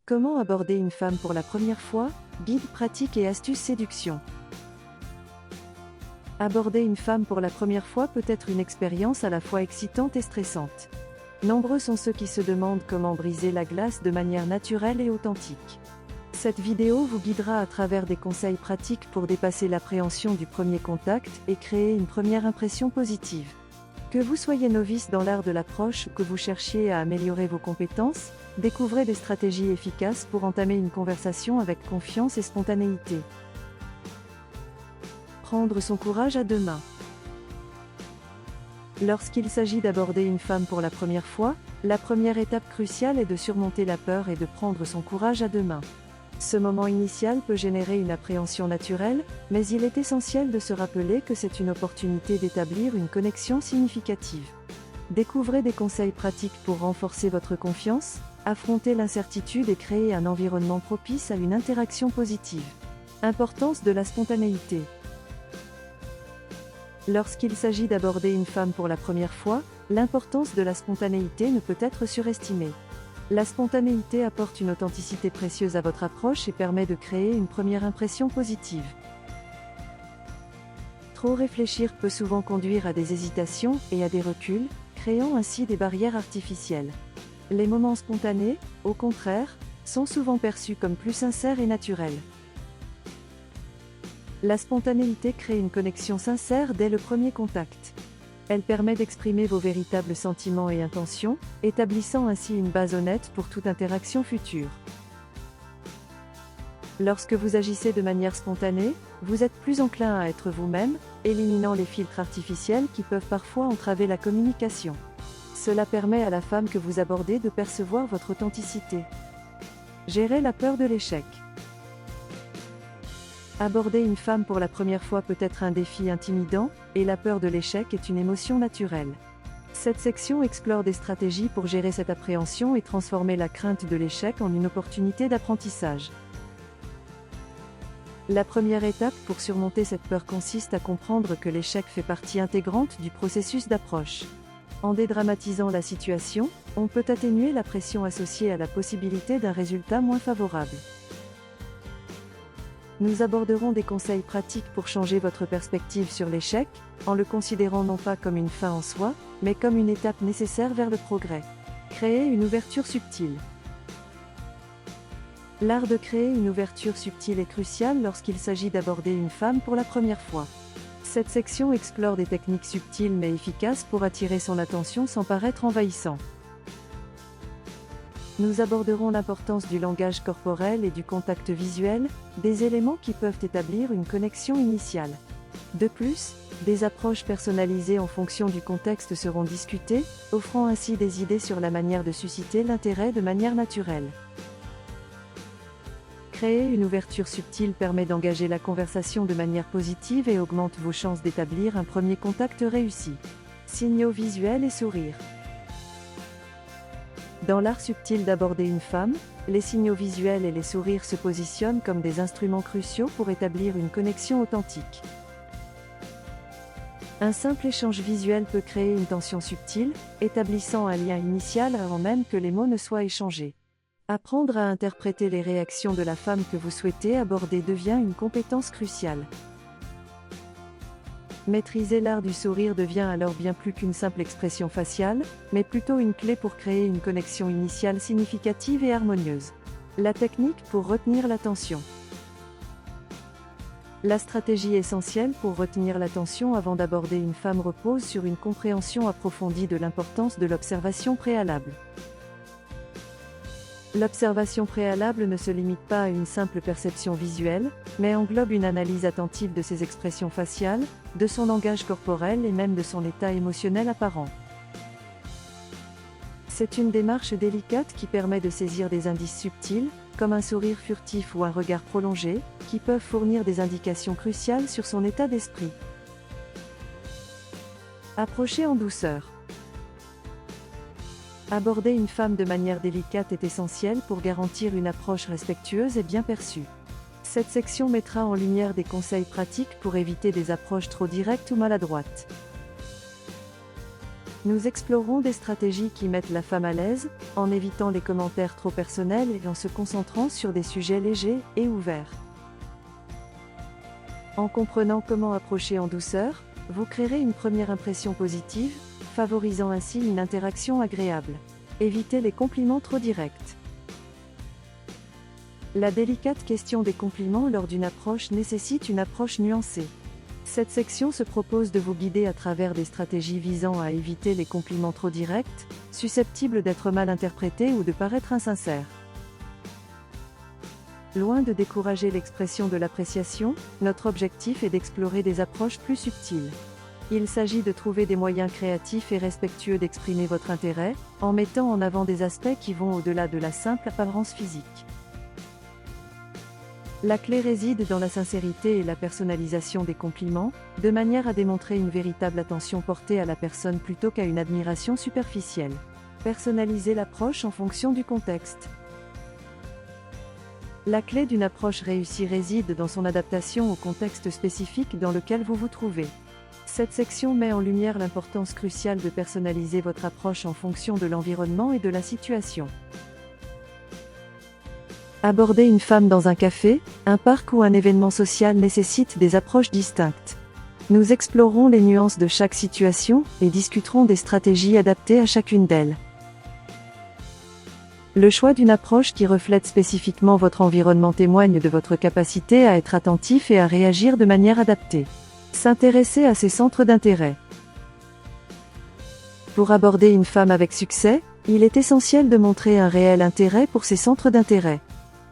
Comment aborder une femme pour la première fois? Guide pratique et astuces séduction. Aborder une femme pour la première fois peut être une expérience à la fois excitante et stressante. Nombreux sont ceux qui se demandent comment briser la glace de manière naturelle et authentique. Cette vidéo vous guidera à travers des conseils pratiques pour dépasser l'appréhension du premier contact et créer une première impression positive. Que vous soyez novice dans l'art de l'approche ou que vous cherchiez à améliorer vos compétences, découvrez des stratégies efficaces pour entamer une conversation avec confiance et spontanéité. Prendre son courage à deux mains. Lorsqu'il s'agit d'aborder une femme pour la première fois, la première étape cruciale est de surmonter la peur et de prendre son courage à deux mains. Ce moment initial peut générer une appréhension naturelle, mais il est essentiel de se rappeler que c'est une opportunité d'établir une connexion significative. Découvrez des conseils pratiques pour renforcer votre confiance, affronter l'incertitude et créer un environnement propice à une interaction positive. Importance de la spontanéité. Lorsqu'il s'agit d'aborder une femme pour la première fois, l'importance de la spontanéité ne peut être surestimée. La spontanéité apporte une authenticité précieuse à votre approche et permet de créer une première impression positive. Trop réfléchir peut souvent conduire à des hésitations et à des reculs, créant ainsi des barrières artificielles. Les moments spontanés, au contraire, sont souvent perçus comme plus sincères et naturels. La spontanéité crée une connexion sincère dès le premier contact. Elle permet d'exprimer vos véritables sentiments et intentions, établissant ainsi une base honnête pour toute interaction future. Lorsque vous agissez de manière spontanée, vous êtes plus enclin à être vous-même, éliminant les filtres artificiels qui peuvent parfois entraver la communication. Cela permet à la femme que vous abordez de percevoir votre authenticité. Gérer la peur de l'échec. Aborder une femme pour la première fois peut être un défi intimidant, et la peur de l'échec est une émotion naturelle. Cette section explore des stratégies pour gérer cette appréhension et transformer la crainte de l'échec en une opportunité d'apprentissage. La première étape pour surmonter cette peur consiste à comprendre que l'échec fait partie intégrante du processus d'approche. En dédramatisant la situation, on peut atténuer la pression associée à la possibilité d'un résultat moins favorable. Nous aborderons des conseils pratiques pour changer votre perspective sur l'échec, en le considérant non pas comme une fin en soi, mais comme une étape nécessaire vers le progrès. Créer une ouverture subtile. L'art de créer une ouverture subtile est crucial lorsqu'il s'agit d'aborder une femme pour la première fois. Cette section explore des techniques subtiles mais efficaces pour attirer son attention sans paraître envahissant. Nous aborderons l'importance du langage corporel et du contact visuel, des éléments qui peuvent établir une connexion initiale. De plus, des approches personnalisées en fonction du contexte seront discutées, offrant ainsi des idées sur la manière de susciter l'intérêt de manière naturelle. Créer une ouverture subtile permet d'engager la conversation de manière positive et augmente vos chances d'établir un premier contact réussi. Signaux visuels et sourires. Dans l'art subtil d'aborder une femme, les signaux visuels et les sourires se positionnent comme des instruments cruciaux pour établir une connexion authentique. Un simple échange visuel peut créer une tension subtile, établissant un lien initial avant même que les mots ne soient échangés. Apprendre à interpréter les réactions de la femme que vous souhaitez aborder devient une compétence cruciale. Maîtriser l'art du sourire devient alors bien plus qu'une simple expression faciale, mais plutôt une clé pour créer une connexion initiale significative et harmonieuse. La technique pour retenir l'attention. La stratégie essentielle pour retenir l'attention avant d'aborder une femme repose sur une compréhension approfondie de l'importance de l'observation préalable. L'observation préalable ne se limite pas à une simple perception visuelle, mais englobe une analyse attentive de ses expressions faciales, de son langage corporel et même de son état émotionnel apparent. C'est une démarche délicate qui permet de saisir des indices subtils, comme un sourire furtif ou un regard prolongé, qui peuvent fournir des indications cruciales sur son état d'esprit. Approcher en douceur. Aborder une femme de manière délicate est essentiel pour garantir une approche respectueuse et bien perçue. Cette section mettra en lumière des conseils pratiques pour éviter des approches trop directes ou maladroites. Nous explorons des stratégies qui mettent la femme à l'aise, en évitant les commentaires trop personnels et en se concentrant sur des sujets légers et ouverts. En comprenant comment approcher en douceur, vous créerez une première impression positive, favorisant ainsi une interaction agréable. Évitez les compliments trop directs. La délicate question des compliments lors d'une approche nécessite une approche nuancée. Cette section se propose de vous guider à travers des stratégies visant à éviter les compliments trop directs, susceptibles d'être mal interprétés ou de paraître insincères. Loin de décourager l'expression de l'appréciation, notre objectif est d'explorer des approches plus subtiles. Il s'agit de trouver des moyens créatifs et respectueux d'exprimer votre intérêt, en mettant en avant des aspects qui vont au-delà de la simple apparence physique. La clé réside dans la sincérité et la personnalisation des compliments, de manière à démontrer une véritable attention portée à la personne plutôt qu'à une admiration superficielle. Personnalisez l'approche en fonction du contexte. La clé d'une approche réussie réside dans son adaptation au contexte spécifique dans lequel vous vous trouvez. Cette section met en lumière l'importance cruciale de personnaliser votre approche en fonction de l'environnement et de la situation. Aborder une femme dans un café, un parc ou un événement social nécessite des approches distinctes. Nous explorerons les nuances de chaque situation et discuterons des stratégies adaptées à chacune d'elles. Le choix d'une approche qui reflète spécifiquement votre environnement témoigne de votre capacité à être attentif et à réagir de manière adaptée. S'intéresser à ses centres d'intérêt. Pour aborder une femme avec succès, il est essentiel de montrer un réel intérêt pour ses centres d'intérêt.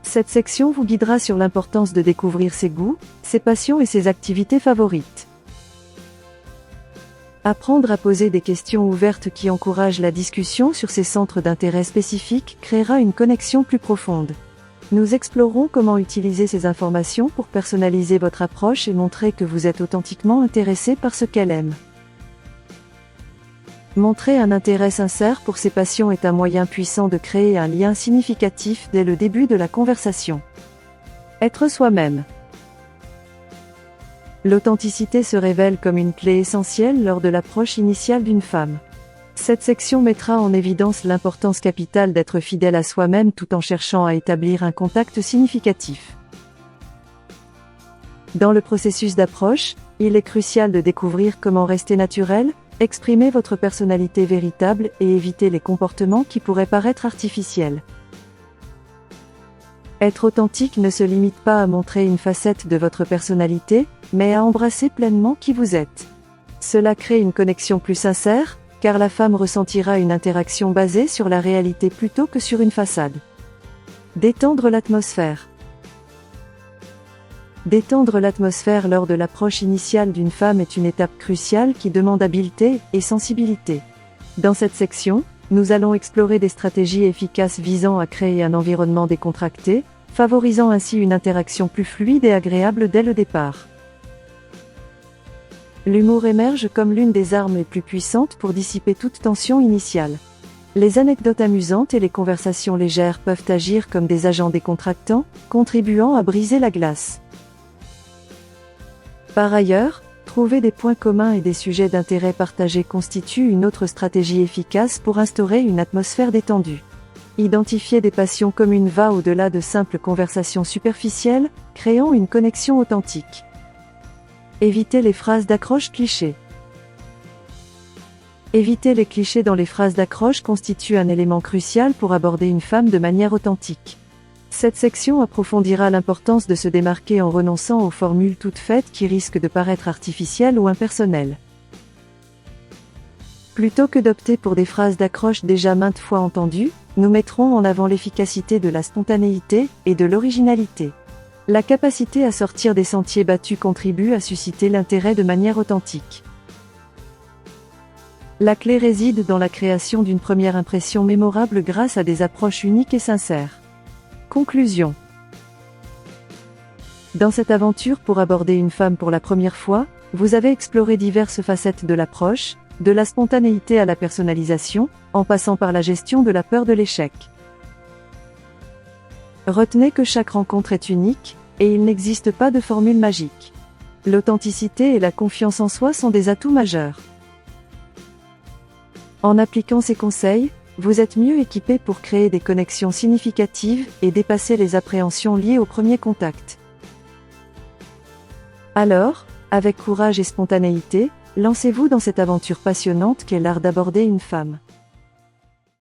Cette section vous guidera sur l'importance de découvrir ses goûts, ses passions et ses activités favorites. Apprendre à poser des questions ouvertes qui encouragent la discussion sur ces centres d'intérêt spécifiques créera une connexion plus profonde. Nous explorerons comment utiliser ces informations pour personnaliser votre approche et montrer que vous êtes authentiquement intéressé par ce qu'elle aime. Montrer un intérêt sincère pour ses passions est un moyen puissant de créer un lien significatif dès le début de la conversation. Être soi-même. L'authenticité se révèle comme une clé essentielle lors de l'approche initiale d'une femme. Cette section mettra en évidence l'importance capitale d'être fidèle à soi-même tout en cherchant à établir un contact significatif. Dans le processus d'approche, il est crucial de découvrir comment rester naturel, exprimer votre personnalité véritable et éviter les comportements qui pourraient paraître artificiels. Être authentique ne se limite pas à montrer une facette de votre personnalité, mais à embrasser pleinement qui vous êtes. Cela crée une connexion plus sincère, car la femme ressentira une interaction basée sur la réalité plutôt que sur une façade. Détendre l'atmosphère. Détendre l'atmosphère lors de l'approche initiale d'une femme est une étape cruciale qui demande habileté et sensibilité. Dans cette section, nous allons explorer des stratégies efficaces visant à créer un environnement décontracté, favorisant ainsi une interaction plus fluide et agréable dès le départ. L'humour émerge comme l'une des armes les plus puissantes pour dissiper toute tension initiale. Les anecdotes amusantes et les conversations légères peuvent agir comme des agents décontractants, contribuant à briser la glace. Par ailleurs, trouver des points communs et des sujets d'intérêt partagés constitue une autre stratégie efficace pour instaurer une atmosphère détendue. Identifier des passions communes va au-delà de simples conversations superficielles, créant une connexion authentique. Éviter les phrases d'accroche clichés. Éviter les clichés dans les phrases d'accroche constitue un élément crucial pour aborder une femme de manière authentique. Cette section approfondira l'importance de se démarquer en renonçant aux formules toutes faites qui risquent de paraître artificielles ou impersonnelles. Plutôt que d'opter pour des phrases d'accroche déjà maintes fois entendues, nous mettrons en avant l'efficacité de la spontanéité et de l'originalité. La capacité à sortir des sentiers battus contribue à susciter l'intérêt de manière authentique. La clé réside dans la création d'une première impression mémorable grâce à des approches uniques et sincères. Conclusion. Dans cette aventure pour aborder une femme pour la première fois, vous avez exploré diverses facettes de l'approche, de la spontanéité à la personnalisation, en passant par la gestion de la peur de l'échec. Retenez que chaque rencontre est unique, et il n'existe pas de formule magique. L'authenticité et la confiance en soi sont des atouts majeurs. En appliquant ces conseils, vous êtes mieux équipé pour créer des connexions significatives et dépasser les appréhensions liées au premier contact. Alors, avec courage et spontanéité, lancez-vous dans cette aventure passionnante qu'est l'art d'aborder une femme.